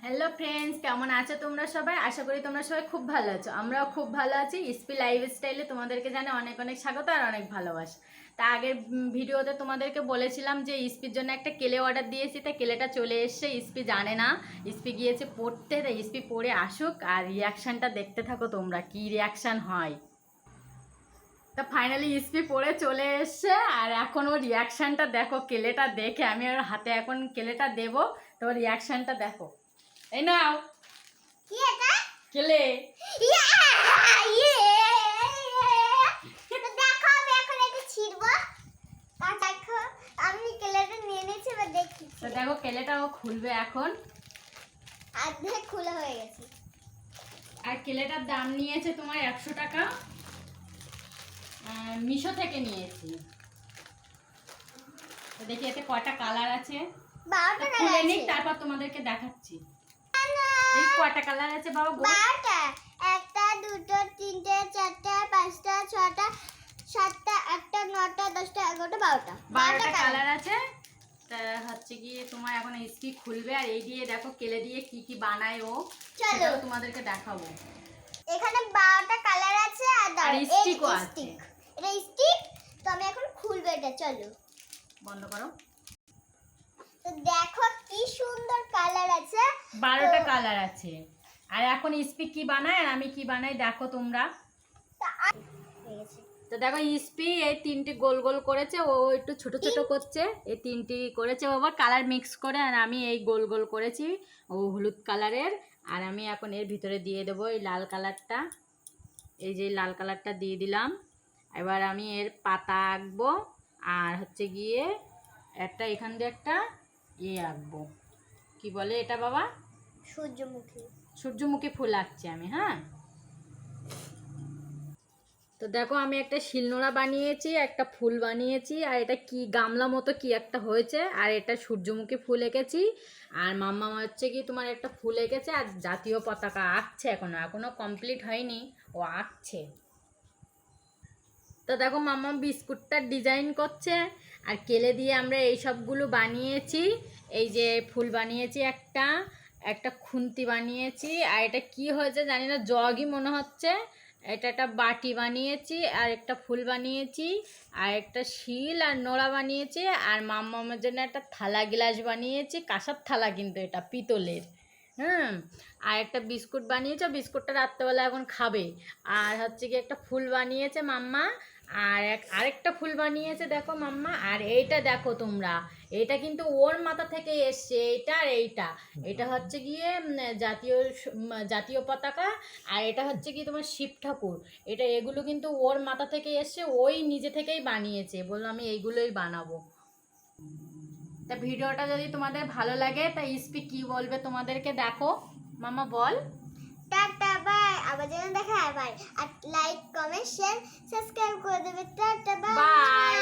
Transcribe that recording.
Hello friends, কেমন আছো তোমরা সবাই? আশা করি তোমরা সবাই খুব ভালো আছো। আমরাও খুব ভালো আছি। ইসপি লাইফস্টাইলে তোমাদেরকে জানে অনেক অনেক স্বাগত আর অনেক ভালোবাসা। তা আগের ভিডিওতে তোমাদেরকে বলেছিলাম যে ইসপির জন্য একটা কেলে অর্ডার দিয়েছি, তা কেলেটা চলে এসছে। ইসপি জানে না, ইসপি গিয়েছে পড়তে। তাই ইসপি পড়ে আসুক আর রিয়াকশানটা দেখতে থাকো তোমরা, কি রিয়াকশান হয়। তা ফাইনালি ইসপি পড়ে চলে এসছে আর এখন ওর রিয়াকশানটা দেখো। কেলেটা দেখে আমি ওর হাতে এখন কেলেটা দেবো, তো ওর রিয়াকশানটা দেখো। এই নাও কি এটা? কেলে। দেখো আমি এখন এটা ছিড়বো। দেখো আমি কেলেটা নিয়ে নিয়েছি, এবার দেখি। তো দেখো কেলেটা ও খুলবে এখন। অর্ধেক খোলা হয়ে গেছে। আর কেলেটার দাম নিয়েছে তোমার 100 টাকা, মিশো থেকে নিয়েছি। তো দেখি এতে কয়টা কালার আছে। 12টা খুলে কালার নিক, আছে। তারপর তোমাদেরকে দেখাচ্ছি। দেখি কয়টা কালার আছে বাবা। 12টা। 1টা 2টা 3টে 4টা 5টা 6টা 7টা 8টা 9টা 10টা 11টা 12টা 12টা কালার আছে। তা হচ্ছে গিয়ে তোমার এখন ইসপি খুলবে আর এই দিয়ে দেখো কেলে দিয়ে কি কি বানায় ও, সেটাও তোমাদেরকে দেখাবো। এখানে 12টা কালার আছে আর স্টিকও আছে। এটা স্টিক। তো আমি এখন খুলবো এটা, চলো বন্ধ করো। তো দেখো কি সুন্দর কালার আছে। 12টা কালার আছে। আর এখন ইসপি কি বানায় আর আমি কি বানাই দেখো তোমরা। তো দেখো ইসপি এই 3টি গোল গোল করেছে, ও একটু ছোট ছোট করছে। এই 3টি করেছে ও আবার কালার মিক্স করে, আর আমি এই গোল গোল করেছি ও হলুদ কালারের। আর আমি এখন এর ভিতরে দিয়ে দেবো এই লাল কালারটা। এই যে লাল কালারটা দিয়ে দিলাম। এবার আমি এর পাতা আঁকবো আর হচ্ছে গিয়ে একটা এখান দিয়ে একটা আঁকবো। কি বলে এটা বাবা? সূর্যমুখী। সূর্যমুখী ফুল আঁকছি আমি। হ্যাঁ, তো দেখো আমি একটা শিলনোড়া বানিয়েছি, একটা ফুল বানিয়েছি, আর এটা কি গামলা মতো কি একটা হয়েছে, আর এটা সূর্যমুখী ফুল এঁকেছি। আর মাম্মা হচ্ছে কি তোমার একটা ফুল এঁকেছে আর জাতীয় পতাকা আঁকছে। এখনো কমপ্লিট হয়নি, ও আঁকছে। তো দেখো মাম্মা বিস্কুটটার ডিজাইন করছে আর কেলে দিয়ে আমরা এই সবগুলো বানিয়েছি। এই যে ফুল বানিয়েছি, একটা একটা খুন্তি বানিয়েছি, আর এটা কি হয়েছে জানি না, জগই মনে হচ্ছে। এটা একটা বাটি বানিয়েছি আর একটা ফুল বানিয়েছি আর একটা শিল আর নোড়া বানিয়েছি। আর মাম্মামের জন্য একটা থালা গ্লাস বানিয়েছি, কাঁসার থালা কিন্তু এটা পিতলের। আর একটা বিস্কুট বানিয়েছে, বিস্কুটটা রাত্রেবেলা এখন খাবে। আর হচ্ছে কি একটা ফুল বানিয়েছে মাম্মা, আর আরেকটা ফুল বানিয়েছে দেখো মাম্মা। আর এইটা দেখো তোমরা, এটা কিন্তু ওর মাথা থেকে এসছে। এইটা আর এটা হচ্ছে গিয়ে জাতীয় পতাকা। আর এটা হচ্ছে কি তোমার শিব ঠাকুর। এগুলো কিন্তু ওর মাথা থেকে এসছে, ওই নিজে থেকেই বানিয়েছে। বললো আমি এইগুলোই বানাবো। তা ভিডিওটা যদি তোমাদের ভালো লাগে তা ইসপি কি বলবে তোমাদেরকে দেখো। মামা বল। Tata bye. আবার যেন দেখা হয়, বাই। আর লাইক কমেন্ট শেয়ার সাবস্ক্রাইব করে দেবে। Tata bye. বাই।